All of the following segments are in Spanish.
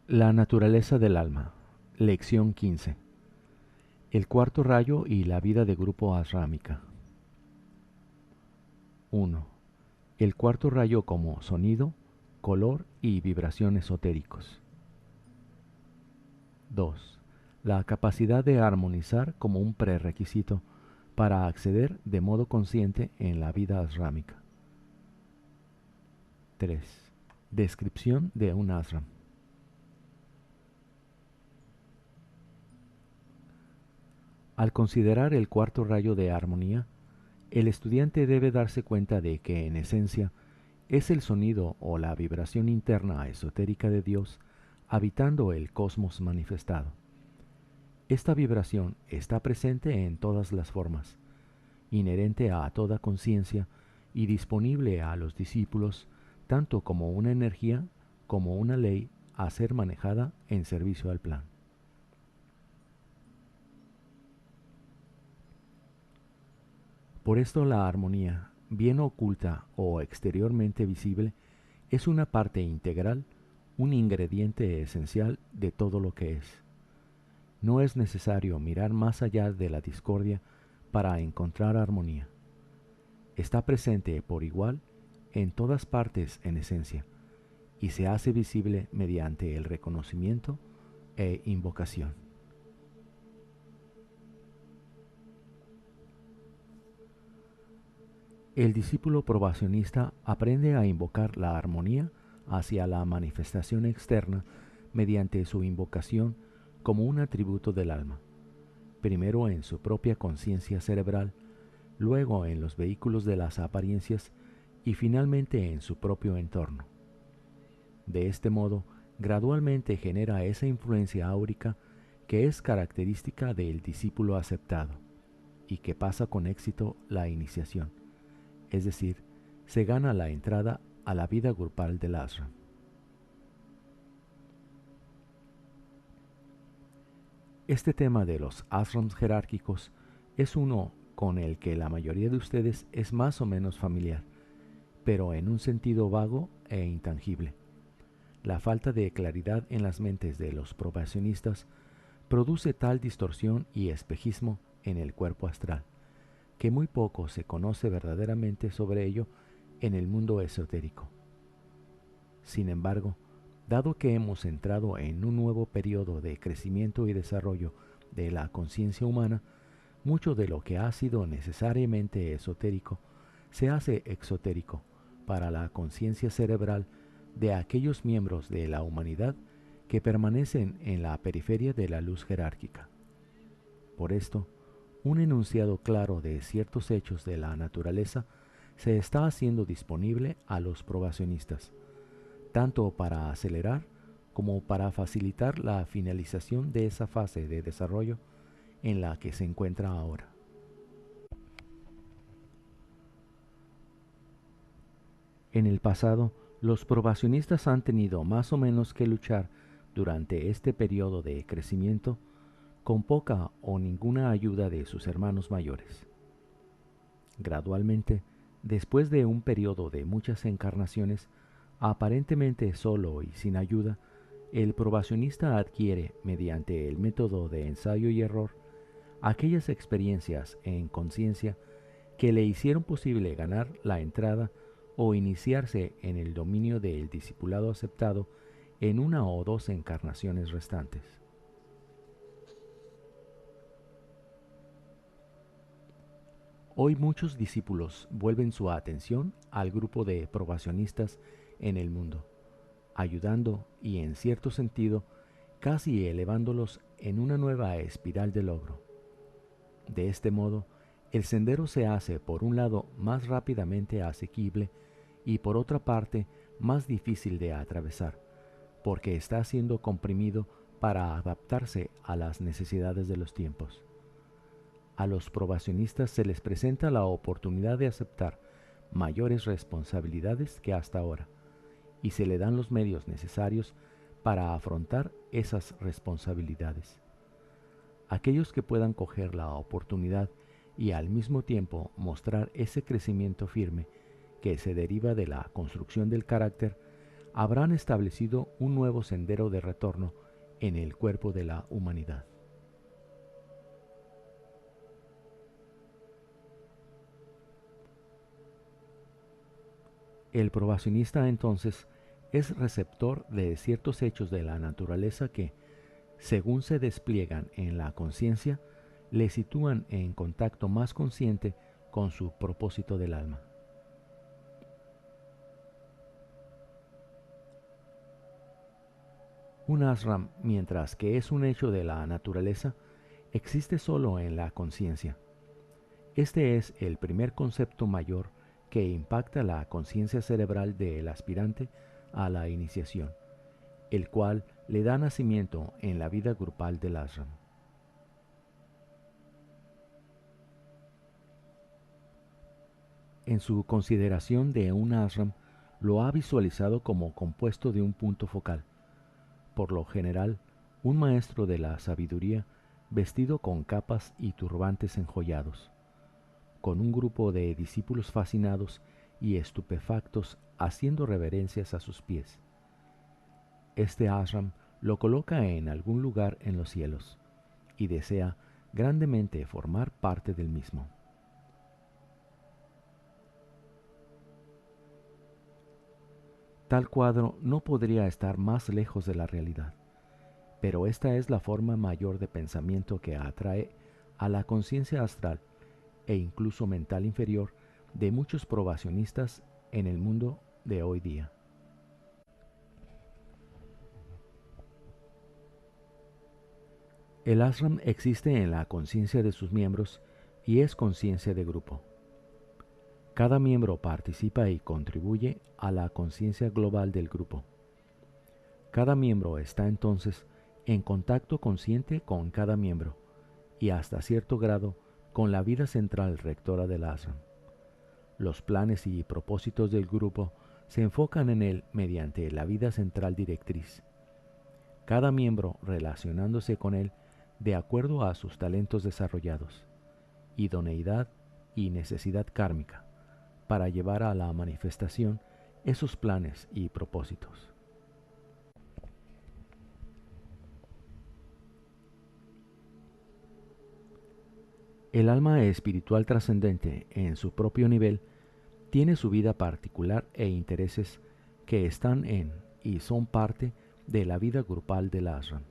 La naturaleza del alma. Lección 15. El cuarto rayo y la vida de grupo asrámica. 1. El cuarto rayo como sonido, color y vibración esotéricos. 2. La capacidad de armonizar como un prerequisito para acceder de modo consciente en la vida asrámica. 3. Descripción de un ashram. Al considerar el cuarto rayo de armonía, el estudiante debe darse cuenta de que, en esencia, es el sonido o la vibración interna esotérica de Dios habitando el cosmos manifestado. Esta vibración está presente en todas las formas, inherente a toda conciencia y disponible a los discípulos tanto como una energía como una ley a ser manejada en servicio al plan. Por esto la armonía, bien oculta o exteriormente visible, es una parte integral, un ingrediente esencial de todo lo que es. No es necesario mirar más allá de la discordia para encontrar armonía. Está presente por igual en todas partes en esencia y se hace visible mediante el reconocimiento e invocación. El discípulo probacionista aprende a invocar la armonía hacia la manifestación externa mediante su invocación como un atributo del alma, primero en su propia conciencia cerebral, luego en los vehículos de las apariencias y finalmente en su propio entorno. De este modo, gradualmente genera esa influencia áurica que es característica del discípulo aceptado y que pasa con éxito la iniciación. Es decir, se gana la entrada a la vida grupal del ashram. Este tema de los ashrams jerárquicos es uno con el que la mayoría de ustedes es más o menos familiar, pero en un sentido vago e intangible. La falta de claridad en las mentes de los probacionistas produce tal distorsión y espejismo en el cuerpo astral, que muy poco se conoce verdaderamente sobre ello en el mundo esotérico. Sin embargo, dado que hemos entrado en un nuevo periodo de crecimiento y desarrollo de la conciencia humana, mucho de lo que ha sido necesariamente esotérico se hace exotérico para la conciencia cerebral de aquellos miembros de la humanidad que permanecen en la periferia de la luz jerárquica. Por esto, un enunciado claro de ciertos hechos de la naturaleza se está haciendo disponible a los probacionistas, tanto para acelerar como para facilitar la finalización de esa fase de desarrollo en la que se encuentra ahora. En el pasado, los probacionistas han tenido más o menos que luchar durante este periodo de crecimiento con poca o ninguna ayuda de sus hermanos mayores. Gradualmente, después de un periodo de muchas encarnaciones, aparentemente solo y sin ayuda, el probacionista adquiere, mediante el método de ensayo y error, aquellas experiencias en conciencia que le hicieron posible ganar la entrada o iniciarse en el dominio del discipulado aceptado en una o dos encarnaciones restantes. Hoy muchos discípulos vuelven su atención al grupo de probacionistas en el mundo, ayudando y, en cierto sentido, casi elevándolos en una nueva espiral de logro. De este modo, el sendero se hace, por un lado, más rápidamente asequible y, por otra parte, más difícil de atravesar, porque está siendo comprimido para adaptarse a las necesidades de los tiempos. A los probacionistas se les presenta la oportunidad de aceptar mayores responsabilidades que hasta ahora, y se le dan los medios necesarios para afrontar esas responsabilidades. Aquellos que puedan coger la oportunidad y al mismo tiempo mostrar ese crecimiento firme que se deriva de la construcción del carácter, habrán establecido un nuevo sendero de retorno en el cuerpo de la humanidad. El probacionista entonces es receptor de ciertos hechos de la naturaleza que, según se despliegan en la conciencia, le sitúan en contacto más consciente con su propósito del alma. Un ashram, mientras que es un hecho de la naturaleza, existe solo en la conciencia. Este es el primer concepto mayor que impacta la conciencia cerebral del aspirante a la iniciación, el cual le da nacimiento en la vida grupal del ashram. En su consideración de un ashram, lo ha visualizado como compuesto de un punto focal, por lo general, un maestro de la sabiduría vestido con capas y turbantes enjollados, con un grupo de discípulos fascinados y estupefactos haciendo reverencias a sus pies. Este ashram lo coloca en algún lugar en los cielos y desea grandemente formar parte del mismo. Tal cuadro no podría estar más lejos de la realidad, pero esta es la forma mayor de pensamiento que atrae a la conciencia astral e incluso mental inferior de muchos probacionistas en el mundo de hoy día. El ashram existe en la conciencia de sus miembros y es conciencia de grupo. Cada miembro participa y contribuye a la conciencia global del grupo. Cada miembro está entonces en contacto consciente con cada miembro y hasta cierto grado con la vida central rectora del ashram. Los planes y propósitos del grupo se enfocan en él mediante la vida central directriz, cada miembro relacionándose con él de acuerdo a sus talentos desarrollados, idoneidad y necesidad kármica, para llevar a la manifestación esos planes y propósitos. El alma espiritual trascendente, en su propio nivel, tiene su vida particular e intereses que están en y son parte de la vida grupal del ashram.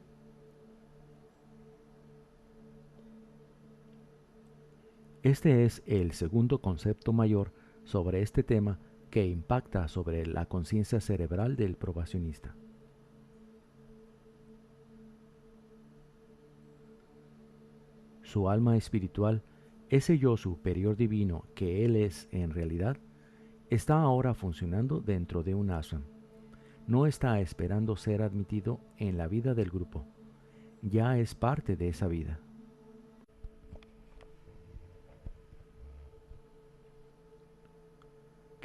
Este es el segundo concepto mayor sobre este tema que impacta sobre la conciencia cerebral del probacionista. Su alma espiritual, ese yo superior divino que él es en realidad, está ahora funcionando dentro de un ashram. No está esperando ser admitido en la vida del grupo. Ya es parte de esa vida.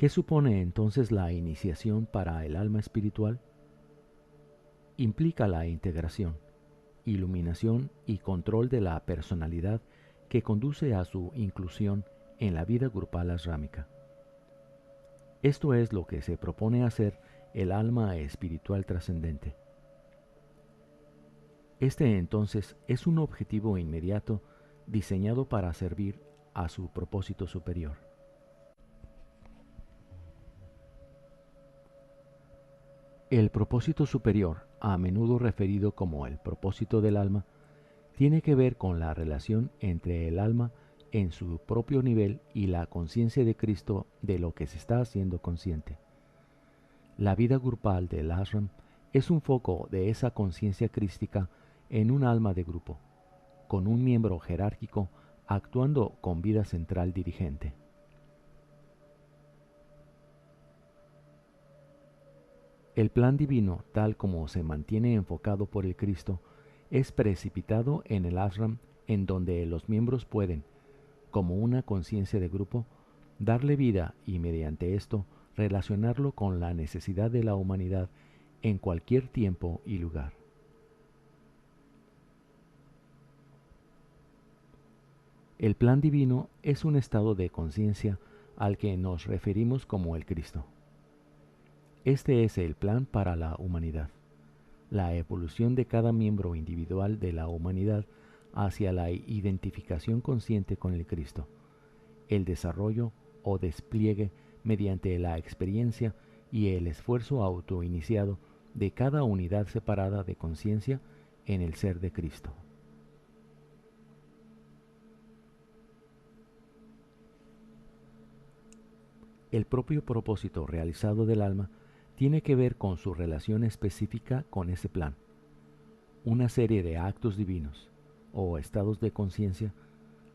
¿Qué supone entonces la iniciación para el alma espiritual? Implica la integración, iluminación y control de la personalidad que conduce a su inclusión en la vida grupal ashrámica. Esto es lo que se propone hacer el alma espiritual trascendente. Este entonces es un objetivo inmediato diseñado para servir a su propósito superior. El propósito superior, a menudo referido como el propósito del alma, tiene que ver con la relación entre el alma en su propio nivel y la conciencia de Cristo de lo que se está haciendo consciente. La vida grupal del ashram es un foco de esa conciencia crística en un alma de grupo, con un miembro jerárquico actuando con vida central dirigente. El plan divino, tal como se mantiene enfocado por el Cristo, es precipitado en el ashram en donde los miembros pueden, como una conciencia de grupo, darle vida y mediante esto relacionarlo con la necesidad de la humanidad en cualquier tiempo y lugar. El plan divino es un estado de conciencia al que nos referimos como el Cristo. Este es el plan para la humanidad, la evolución de cada miembro individual de la humanidad hacia la identificación consciente con el Cristo, el desarrollo o despliegue mediante la experiencia y el esfuerzo autoiniciado de cada unidad separada de conciencia en el ser de Cristo. El propio propósito realizado del alma tiene que ver con su relación específica con ese plan. Una serie de actos divinos o estados de conciencia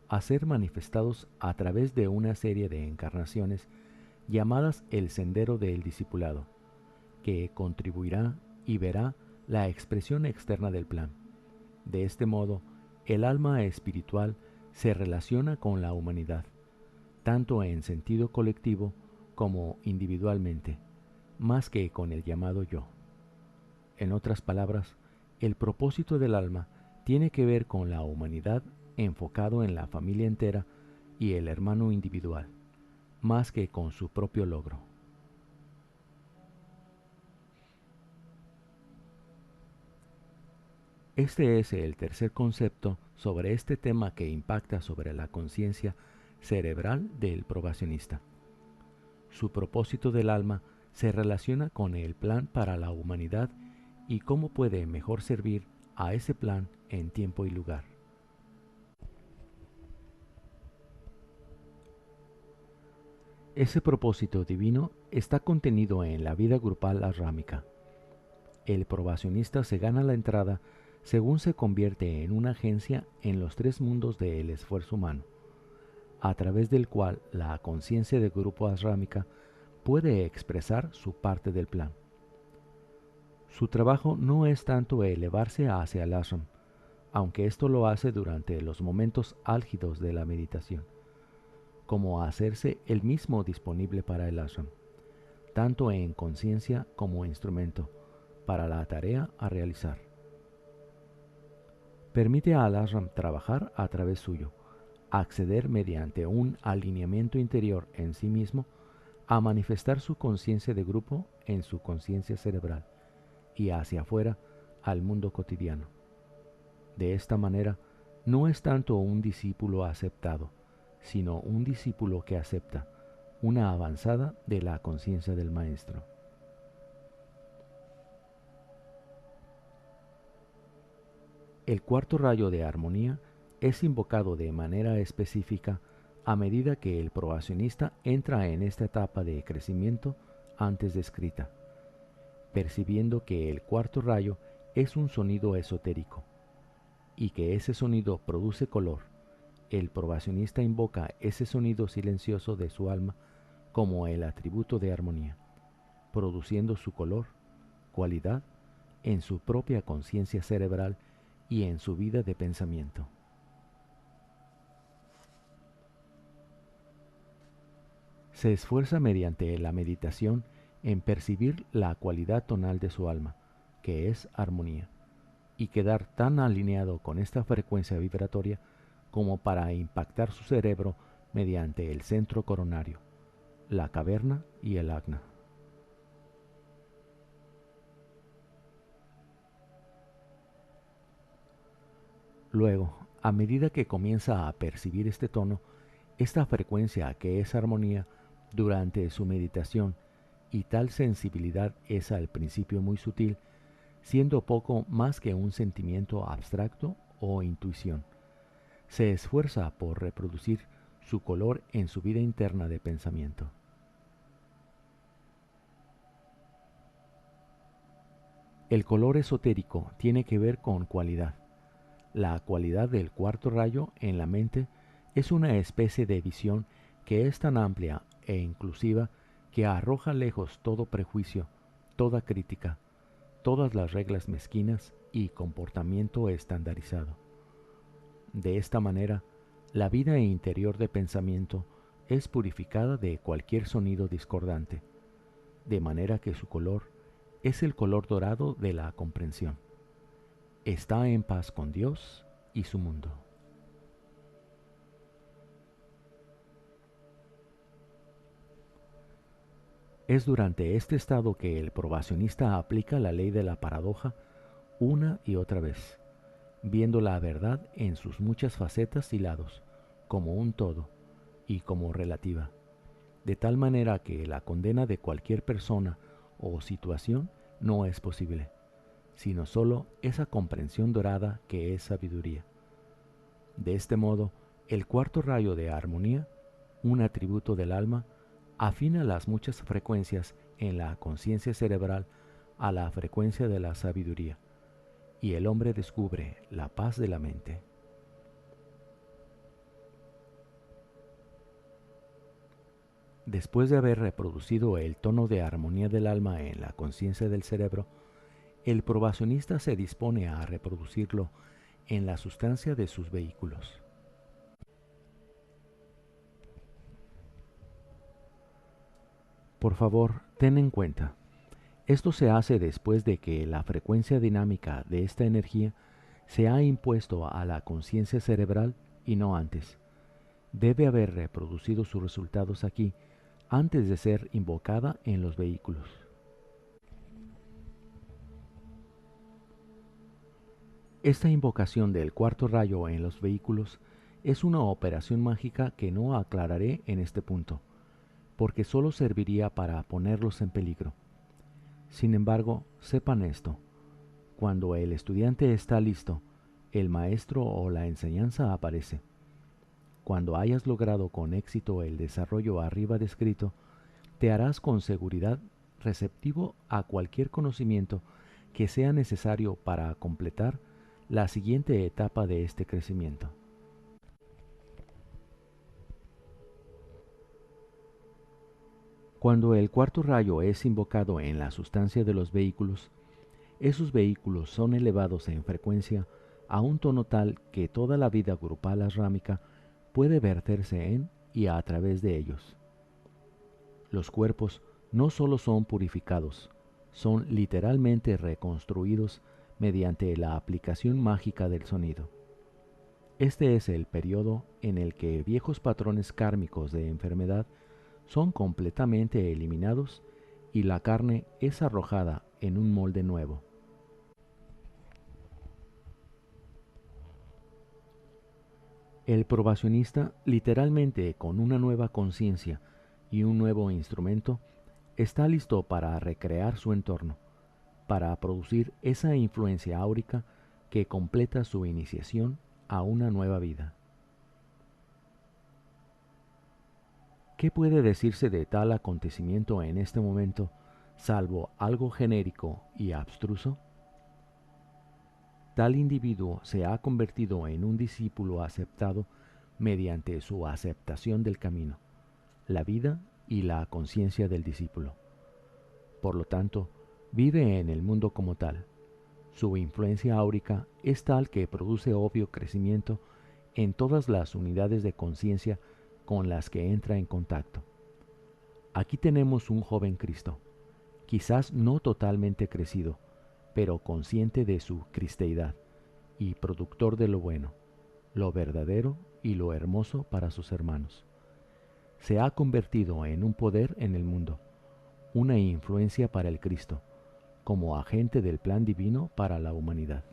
a ser manifestados a través de una serie de encarnaciones llamadas el sendero del discipulado, que contribuirá y verá la expresión externa del plan. De este modo, el alma espiritual se relaciona con la humanidad, tanto en sentido colectivo como individualmente, más que con el llamado yo. En otras palabras, el propósito del alma tiene que ver con la humanidad enfocado en la familia entera y el hermano individual, más que con su propio logro. Este es el tercer concepto sobre este tema que impacta sobre la conciencia cerebral del probacionista. Su propósito del alma se relaciona con el plan para la humanidad y cómo puede mejor servir a ese plan en tiempo y lugar. Ese propósito divino está contenido en la vida grupal arrámica. El probacionista se gana la entrada según se convierte en una agencia en los tres mundos del esfuerzo humano, a través del cual la conciencia de grupo arrámica puede expresar su parte del plan. Su trabajo no es tanto elevarse hacia el ashram, aunque esto lo hace durante los momentos álgidos de la meditación, como hacerse él mismo disponible para el ashram, tanto en conciencia como instrumento, para la tarea a realizar. Permite al ashram trabajar a través suyo, acceder mediante un alineamiento interior en sí mismo a manifestar su conciencia de grupo en su conciencia cerebral y hacia afuera al mundo cotidiano. De esta manera, no es tanto un discípulo aceptado, sino un discípulo que acepta una avanzada de la conciencia del Maestro. El cuarto rayo de armonía es invocado de manera específica a medida que el probacionista entra en esta etapa de crecimiento antes descrita, percibiendo que el cuarto rayo es un sonido esotérico y que ese sonido produce color. El probacionista invoca ese sonido silencioso de su alma como el atributo de armonía, produciendo su color, cualidad, en su propia conciencia cerebral y en su vida de pensamiento. Se esfuerza mediante la meditación en percibir la cualidad tonal de su alma, que es armonía, y quedar tan alineado con esta frecuencia vibratoria como para impactar su cerebro mediante el centro coronario, la caverna y el ajna. Luego, a medida que comienza a percibir este tono, esta frecuencia que es armonía durante su meditación, y tal sensibilidad es al principio muy sutil, siendo poco más que un sentimiento abstracto o intuición, se esfuerza por reproducir su color en su vida interna de pensamiento. El color esotérico tiene que ver con cualidad. La cualidad del cuarto rayo en la mente es una especie de visión que es tan amplia e inclusiva que arroja lejos todo prejuicio, toda crítica, todas las reglas mezquinas y comportamiento estandarizado. De esta manera, la vida interior de pensamiento es purificada de cualquier sonido discordante, de manera que su color es el color dorado de la comprensión. Está en paz con Dios y su mundo. Es durante este estado que el probacionista aplica la ley de la paradoja una y otra vez, viendo la verdad en sus muchas facetas y lados, como un todo y como relativa, de tal manera que la condena de cualquier persona o situación no es posible, sino sólo esa comprensión dorada que es sabiduría. De este modo, el cuarto rayo de armonía, un atributo del alma, afina las muchas frecuencias en la conciencia cerebral a la frecuencia de la sabiduría, y el hombre descubre la paz de la mente. Después de haber reproducido el tono de armonía del alma en la conciencia del cerebro, el probacionista se dispone a reproducirlo en la sustancia de sus vehículos. Por favor, ten en cuenta, esto se hace después de que la frecuencia dinámica de esta energía se ha impuesto a la conciencia cerebral y no antes. Debe haber reproducido sus resultados aquí antes de ser invocada en los vehículos. Esta invocación del cuarto rayo en los vehículos es una operación mágica que no aclararé en este punto, porque solo serviría para ponerlos en peligro. Sin embargo, sepan esto: cuando el estudiante está listo, el maestro o la enseñanza aparece. Cuando hayas logrado con éxito el desarrollo arriba descrito, te harás con seguridad receptivo a cualquier conocimiento que sea necesario para completar la siguiente etapa de este crecimiento. Cuando el cuarto rayo es invocado en la sustancia de los vehículos, esos vehículos son elevados en frecuencia a un tono tal que toda la vida grupal asrámica puede verterse en y a través de ellos. Los cuerpos no solo son purificados, son literalmente reconstruidos mediante la aplicación mágica del sonido. Este es el periodo en el que viejos patrones kármicos de enfermedad son completamente eliminados y la carne es arrojada en un molde nuevo. El probacionista, literalmente con una nueva conciencia y un nuevo instrumento, está listo para recrear su entorno, para producir esa influencia áurica que completa su iniciación a una nueva vida. ¿Qué puede decirse de tal acontecimiento en este momento, salvo algo genérico y abstruso? Tal individuo se ha convertido en un discípulo aceptado mediante su aceptación del camino, la vida y la conciencia del discípulo. Por lo tanto, vive en el mundo como tal. Su influencia áurica es tal que produce obvio crecimiento en todas las unidades de conciencia con las que entra en contacto. Aquí tenemos un joven Cristo, quizás no totalmente crecido, pero consciente de su cristeidad y productor de lo bueno, lo verdadero y lo hermoso para sus hermanos. Se ha convertido en un poder en el mundo, una influencia para el Cristo, como agente del plan divino para la humanidad.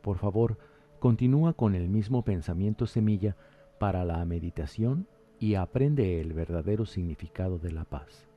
Por favor, continúa con el mismo pensamiento semilla para la meditación y aprende el verdadero significado de la paz.